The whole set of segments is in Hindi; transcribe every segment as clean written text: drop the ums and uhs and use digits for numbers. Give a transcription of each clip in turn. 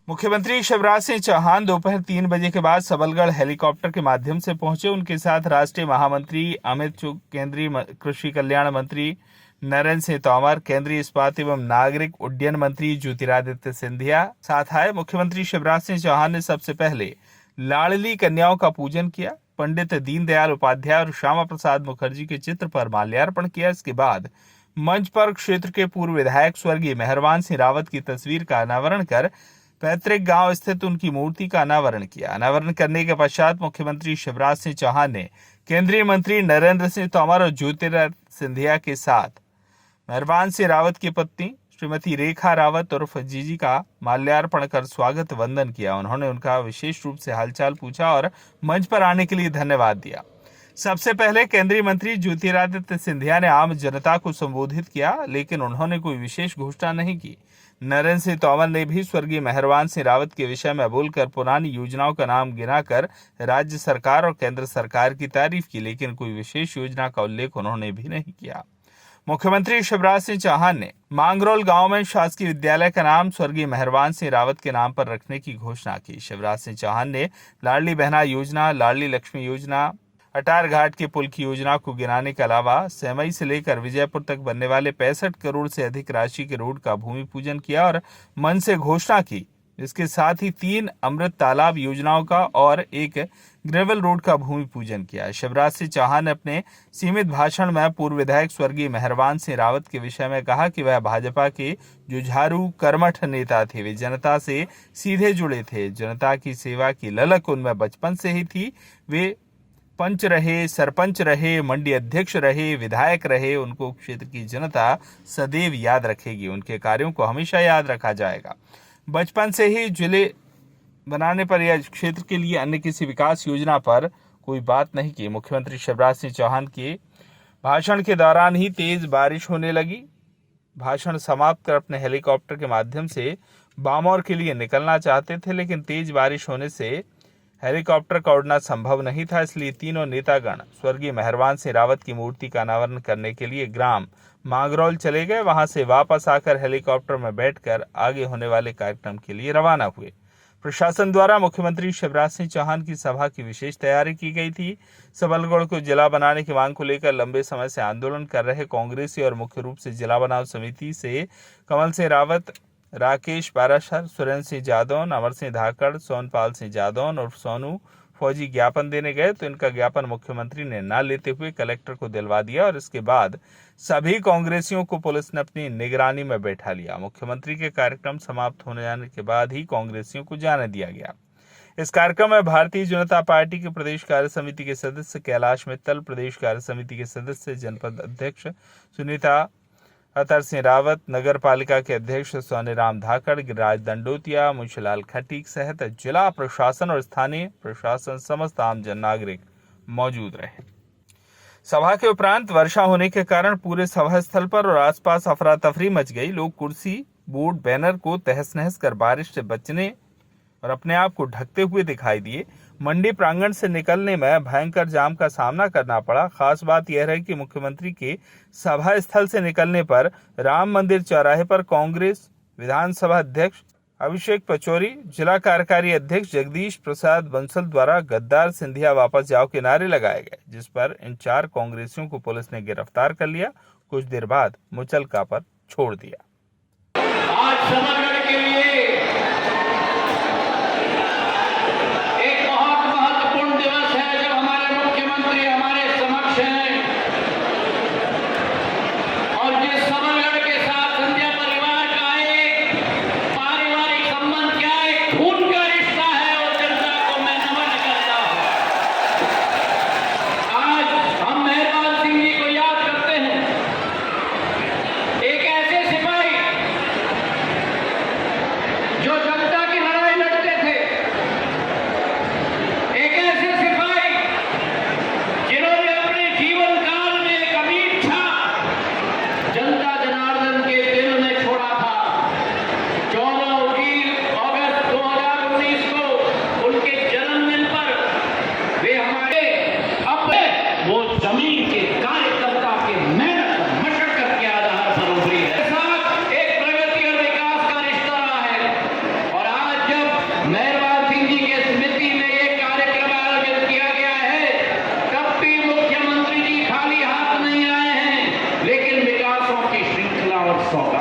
मुख्यमंत्री शिवराज सिंह चौहान दोपहर 3 बजे के बाद सबलगढ़ हेलीकॉप्टर के माध्यम से पहुंचे। उनके साथ राष्ट्रीय महामंत्री अमित चुग, केंद्रीय कृषि कल्याण मंत्री नरेंद्र सिंह तोमर, केंद्रीय इस्पात एवं नागरिक उड्डयन मंत्री ज्योतिरादित्य सिंधिया साथ आए। मुख्यमंत्री शिवराज सिंह चौहान ने सबसे पहले लाडली कन्याओं का पूजन किया, पंडित दीनदयाल उपाध्याय और श्यामा प्रसाद मुखर्जी के चित्र पर माल्यार्पण किया। इसके बाद मंच पर क्षेत्र के पूर्व विधायक स्वर्गीय मेहरबान सिंह रावत की तस्वीर का अनावरण कर पैतृक गांव स्थित उनकी मूर्ति का अनावरण किया। अनावरण करने के पश्चात मुख्यमंत्री शिवराज सिंह चौहान ने केंद्रीय मंत्री नरेंद्र सिंह तोमर और ज्योतिरादित्य सिंधिया के साथ मेहरबान सिंह रावत की पत्नी श्रीमती रेखा रावत उर्फ जीजी का माल्यार्पण कर स्वागत वंदन किया। उन्होंने उनका विशेष रूप से हालचाल पूछा और मंच पर आने के लिए धन्यवाद दिया। सबसे पहले केंद्रीय मंत्री ज्योतिरादित्य सिंधिया ने आम जनता को संबोधित किया, लेकिन उन्होंने कोई विशेष घोषणा नहीं की। नरेंद्र सिंह तोमर ने भी स्वर्गीय मेहरबान सिंह रावत के विषय में बोलकर पुरानी योजनाओं का नाम गिनाकर राज्य सरकार और केंद्र सरकार की तारीफ की, लेकिन कोई विशेष योजना का उल्लेख उन्होंने भी नहीं किया। मुख्यमंत्री शिवराज सिंह चौहान ने मांगरोल गांव में शासकीय विद्यालय का नाम स्वर्गीय मेहरबान सिंह रावत के नाम पर रखने की घोषणा की। शिवराज सिंह चौहान ने लाडली बहना योजना, लाडली लक्ष्मी योजना, अटार घाट के पुल की योजना को गिनाने के अलावा सेमई से लेकर विजयपुर तक बनने वाले 65 करोड़ से अधिक राशि के रोड का भूमि पूजन किया और मन से घोषणा की। इसके साथ ही 3 अमृत तालाब योजनाओं का और 1 ग्रेवल रोड का भूमि पूजन किया। शिवराज सिंह चौहान ने अपने सीमित भाषण में पूर्व विधायक स्वर्गीय मेहरबान सिंह रावत के विषय में कहा कि वह भाजपा के जुझारू कर्मठ नेता थे। वे जनता से सीधे जुड़े थे, जनता की सेवा की ललक उनमें बचपन से ही थी। वे पंच रहे, सरपंच रहे, मंडी अध्यक्ष रहे, विधायक रहे। उनको क्षेत्र की जनता सदैव याद रखेगी, उनके कार्यों को हमेशा याद रखा जाएगा। बचपन से ही जिले बनाने पर या क्षेत्र के लिए अन्य किसी विकास योजना पर कोई बात नहीं की। मुख्यमंत्री शिवराज सिंह चौहान के भाषण के दौरान ही तेज बारिश होने लगी। भाषण समाप्त कर अपने हेलीकॉप्टर के माध्यम से बामौर के लिए निकलना चाहते थे, लेकिन तेज बारिश होने से हेलीकॉप्टर का उड़ना संभव नहीं था। इसलिए तीनों नेतागण स्वर्गीय मेहरबान सिंह रावत की मूर्ति का अनावरण करने के लिए ग्राम मांगरोल चले गए। वहां से वापस आकर हेलीकॉप्टर में बैठकर आगे होने वाले कार्यक्रम के लिए रवाना हुए। प्रशासन द्वारा मुख्यमंत्री शिवराज सिंह चौहान की सभा की विशेष तैयारी की गई थी। सबलगढ़ को जिला बनाने की मांग को लेकर लंबे समय से आंदोलन कर रहे कांग्रेसी और मुख्य रूप से जिला बनाव समिति से कमल सिंह रावत, राकेश पाराशर, सुरेंद्र सिंह जादौन, अमर सिंह धाकड़, सोनपाल सिंह जादौन और सोनू फौजी ज्ञापन देने गए, तो इनका ज्ञापन मुख्यमंत्री ने न लेते हुए कलेक्टर को दिलवा दिया और इसके बाद सभी कांग्रेसियों को पुलिस ने अपनी निगरानी में बैठा लिया। मुख्यमंत्री के कार्यक्रम समाप्त होने जाने के बाद ही कांग्रेसियों को जाने दिया गया। इस कार्यक्रम में भारतीय जनता पार्टी के प्रदेश कार्य समिति के सदस्य कैलाश मित्तल, प्रदेश कार्य समिति के सदस्य जनपद अध्यक्ष सुनीता अतर सिंह रावत, नगर पालिका के अध्यक्ष सोनीराम धाकड़, गिरिराज दंडोतिया, मुंशीलाल खटीक सहित जिला प्रशासन और स्थानीय प्रशासन समस्त आम जन नागरिक मौजूद रहे। सभा के उपरांत वर्षा होने के कारण पूरे सभा स्थल पर और आसपास अफरा तफरी मच गई। लोग कुर्सी, बोर्ड, बैनर को तहस नहस कर बारिश से बचने और अपने आप को ढकते हुए दिखाई दिए। मंडी प्रांगण से निकलने में भयंकर जाम का सामना करना पड़ा। खास बात यह रही कि मुख्यमंत्री के सभा स्थल से निकलने पर राम मंदिर चौराहे पर कांग्रेस विधानसभा अध्यक्ष अभिषेक पचौरी, जिला कार्यकारी अध्यक्ष जगदीश प्रसाद बंसल द्वारा गद्दार सिंधिया वापस जाओ के नारे लगाए गए, जिस पर इन 4 कांग्रेसियों को पुलिस ने गिरफ्तार कर लिया। कुछ देर बाद मुचलका पर छोड़ दिया। आज समरगढ़ के लिए एक बहुत महत्वपूर्ण दिवस है, जब हमारे मुख्यमंत्री हमारे समक्ष हैं और जिस समरगढ़ के साथ सिंधिया परिवार का एक पारिवारिक संबंध क्या है, खून का रिश्ता है, और जनता को मैं नमन करता हूं। आज हम मेहरबान सिंह जी को याद करते हैं, एक ऐसे सिपाही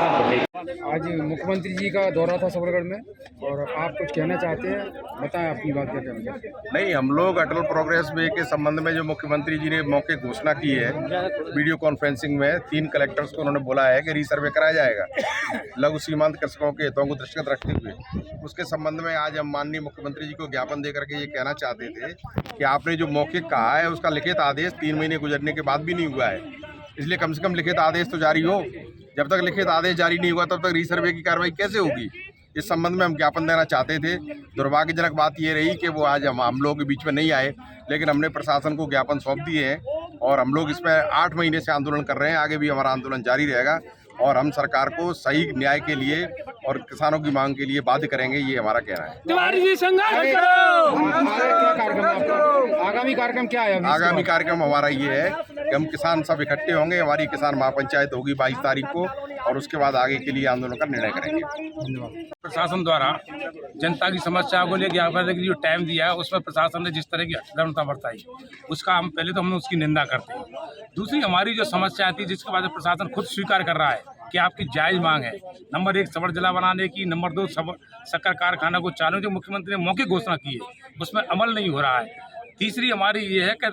आज मुख्यमंत्री जी का दौरा था सबलगढ़ में और आप कुछ कहना चाहते हैं, बताएं अपनी बात क्या कहना चाहते हैं। नहीं, हम लोग अटल प्रोग्रेस वे के संबंध में जो मुख्यमंत्री जी ने मौके घोषणा की है वीडियो कॉन्फ्रेंसिंग में 3 कलेक्टर्स को उन्होंने बोला है कि रीसर्वे कराया जाएगा लघु सीमांत कृषकों के हितों को दृष्टिगत रखते हुए। उसके संबंध में आज हम माननीय मुख्यमंत्री जी को ज्ञापन दे करके ये कहना चाहते थे कि आपने जो मौखिक कहा है उसका लिखित आदेश 3 महीने गुजरने के बाद भी नहीं हुआ है, इसलिए कम से कम लिखित आदेश तो जारी हो। जब तक लिखित आदेश जारी नहीं हुआ तब तक रीसर्वे की कार्रवाई कैसे होगी, इस संबंध में हम ज्ञापन देना चाहते थे। दुर्भाग्यजनक बात ये रही कि वो आज हम लोगों के बीच में नहीं आए, लेकिन हमने प्रशासन को ज्ञापन सौंप दिए हैं और हम लोग इसमें 8 महीने से आंदोलन कर रहे हैं। आगे भी हमारा आंदोलन जारी रहेगा और हम सरकार को सही न्याय के लिए और किसानों की मांग के लिए बाध्य करेंगे, ये हमारा कहना है। तिवारी जी संघर्ष करो। क्या कार्यक्रम है आपका? आगामी कार्यक्रम क्या है? आगामी कार्यक्रम हमारा ये है कि हम किसान सब इकट्ठे होंगे, हमारी किसान महापंचायत होगी 22 तारीख को और उसके बाद आगे के लिए आंदोलन का निर्णय करेंगे। प्रशासन द्वारा जनता की समस्या को लेकर आकर जो टाइम दिया है उसमें प्रशासन ने जिस तरह की हठधर्मता बरताई उसका हम पहले तो हम उसकी निंदा करते हैं। दूसरी हमारी जो समस्या आती है जिसके बाद प्रशासन खुद स्वीकार कर रहा है कि आपकी जायज़ मांग है, नंबर 1 सबल जिला बनाने की, नंबर 2 शक्कर कारखाना को चालू जो मुख्यमंत्री ने मौखिक घोषणा की है उसमें अमल नहीं हो रहा है। तीसरी हमारी ये है कि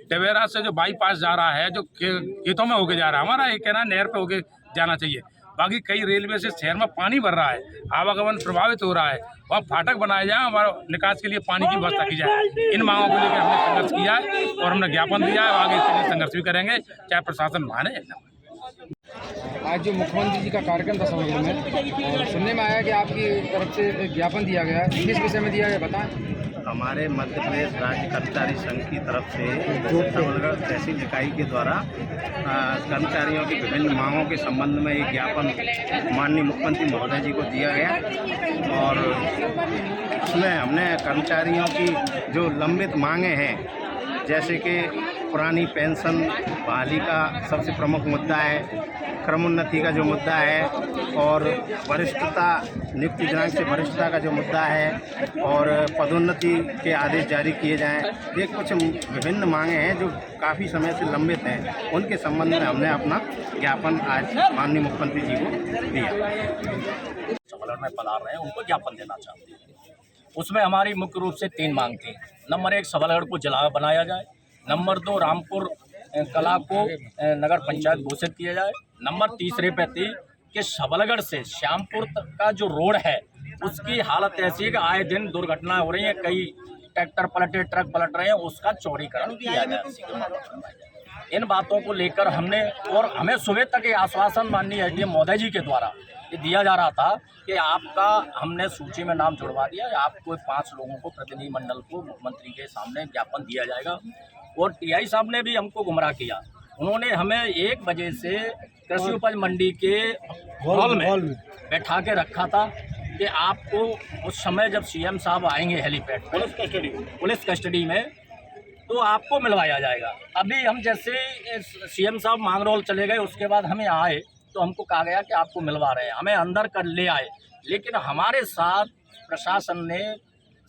डबेरा से जो बाईपास जा रहा है जो खेतों में होके जा रहा है, हमारा ये कहना है नहर पे होके जाना चाहिए। बाकी कई रेलवे से शहर में पानी भर रहा है, आवागमन प्रभावित हो रहा है, वहाँ फाटक बनाए जाए, हमारा निकास के लिए पानी की व्यवस्था की जाए। इन मांगों को लेकर हमने संघर्ष किया है और हमने ज्ञापन दिया है, आगे इसके लिए संघर्ष भी करेंगे चाहे प्रशासन माने या न। आज जो मुख्यमंत्री जी का कार्यक्रम था सबलगढ़ में और सुनने में आया कि आपकी तरफ से ज्ञापन दिया गया, किस विषय में दिया गया बताएं। हमारे मध्य प्रदेश राज्य कर्मचारी संघ की तरफ से सबलगढ़ तहसील इकाई के द्वारा कर्मचारियों की विभिन्न मांगों के संबंध में एक ज्ञापन माननीय मुख्यमंत्री महोदय जी को दिया गया और उसमें हमने कर्मचारियों की जो लंबित मांगें हैं जैसे कि पुरानी पेंशन बहाली का सबसे प्रमुख मुद्दा है, क्रमोन्नति का जो मुद्दा है और वरिष्ठता नियुक्ति दिनांक से वरिष्ठता का जो मुद्दा है और पदोन्नति के आदेश जारी किए जाएं, ये कुछ विभिन्न मांगें हैं जो काफ़ी समय से लंबित हैं। उनके संबंध में हमने अपना ज्ञापन आज माननीय मुख्यमंत्री जी को दिया। सबलगढ़ में पधार रहे हैं उनको ज्ञापन देना चाहते हैं। उसमें हमारी मुख्य रूप से 3 मांग थी। नंबर 1 सबलगढ़ को जिला बनाया जाए, नंबर 2 रामपुर कला को नगर पंचायत घोषित किया जाए, नंबर 3 पे थी कि सबलगढ़ से श्यामपुर तक का जो रोड है उसकी हालत ऐसी है कि आए दिन दुर्घटनाएं हो रही हैं, कई ट्रैक्टर पलटे ट्रक पलट रहे हैं, उसका चौड़ीकरण किया जाए। इन बातों को लेकर हमने और हमें सुबह तक ये आश्वासन माननीय एसडीएम महोदय जी के द्वारा ये दिया जा रहा था कि आपका हमने सूची में नाम जुड़वा दिया, आपको 5 लोगों को प्रतिनिधिमंडल को मुख्यमंत्री के सामने ज्ञापन दिया जाएगा। और टीआई साहब ने भी हमको गुमराह किया, उन्होंने हमें 1 बजे से कृषि उपज मंडी के हॉल में बैठा के रखा था कि आपको उस समय जब सीएम साहब आएंगे हेलीपैड पुलिस कस्टडी में तो आपको मिलवाया जाएगा। अभी हम जैसे सीएम साहब मांगरोल चले गए उसके बाद हमें आए तो हमको कहा गया कि आपको मिलवा रहे हैं, हमें अंदर कर ले आए, लेकिन हमारे साथ प्रशासन ने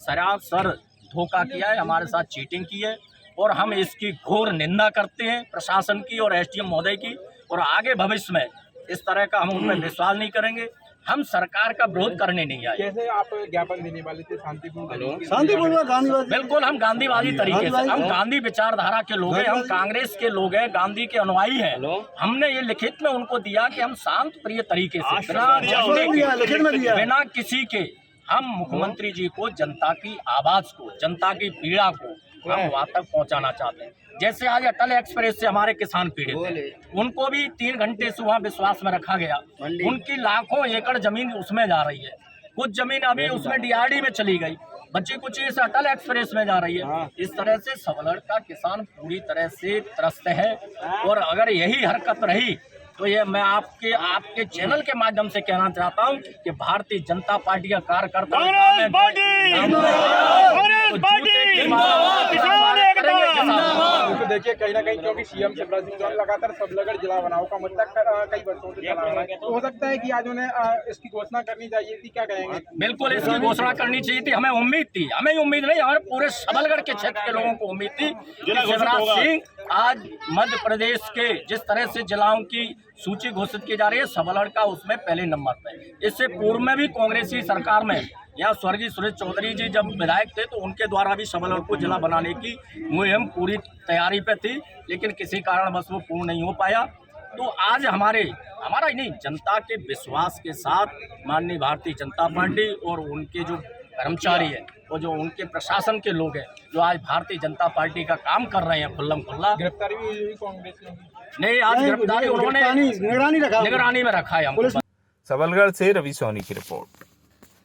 सरासर धोखा किया है, हमारे साथ चीटिंग की है और हम इसकी घोर निंदा करते हैं प्रशासन की और एसडीएम महोदय की। और आगे भविष्य में इस तरह का हम उन पर विश्वास नहीं करेंगे, हम सरकार का विरोध करने नहीं आए। कैसे आप ज्ञापन देने वाले थे? शांतिपूर्ण बिल्कुल हम गांधीवादी तरीके से, हम गांधी विचारधारा के लोग हैं, हम कांग्रेस के लोग हैं, गांधी के अनुयायी हैं। हमने ये लिखित में उनको दिया कि हम शांत प्रिय तरीके से बिना किसी के हम मुख्यमंत्री जी को जनता की आवाज को, जनता की पीड़ा को हम वहाँ तक पहुँचाना चाहते हैं। जैसे आज अटल एक्सप्रेस से हमारे किसान पीड़ित हैं, उनको भी 3 घंटे से वहाँ विश्वास में रखा गया, उनकी लाखों एकड़ जमीन उसमें जा रही है, कुछ जमीन अभी उसमें डीआरडी में चली गई, बच्ची कुछ इस अटल एक्सप्रेस में जा रही है। इस तरह से सबलगढ़ का किसान पूरी तरह से त्रस्त है और अगर यही हरकत रही तो ये मैं आपके चैनल के माध्यम से कहना चाहता हूँ कि भारतीय जनता पार्टी का कार्यकर्ता देखिए कहीं ना कहीं क्योंकि सीएम शिवराज सिंह चौहान लगातार सबलगढ़ जिला बनाओ का मुद्दा कई वर्षों से चला रहा है, तो हो सकता है कि आज उन्हें इसकी घोषणा करनी चाहिए थी, क्या कहेंगे? बिल्कुल इसकी घोषणा करनी चाहिए थी, हमें उम्मीद थी, हमें उम्मीद नहीं, हमारे पूरे सबलगढ़ के क्षेत्र के लोगों को उम्मीद थी कि शिवराज सिंह आज मध्य प्रदेश के जिस तरह से जिलाओं की सूची घोषित की जा रही है, सबलगढ़ का उसमें पहले नंबर पे। इससे पूर्व में भी कांग्रेसी सरकार में या स्वर्गीय सुरेश चौधरी जी जब विधायक थे तो उनके द्वारा भी सबलगढ़ को जिला बनाने की मुहिम पूरी तैयारी पे थी, लेकिन किसी कारणवश वो पूर्ण नहीं हो पाया। तो आज हमारा ही नहीं, जनता के विश्वास के साथ माननीय भारतीय जनता पार्टी और उनके जो कर्मचारी है और जो उनके प्रशासन के लोग हैं, जो आज भारतीय जनता पार्टी का काम कर रहे हैं खुल्लम खुल्ला। गिरफ्तारी भी हुई कांग्रेस में? नहीं, आज गिरफ्तारी उन्होंने निगरानी में रखा है हमको। सबलगढ़ से रवि सोनी की रिपोर्ट।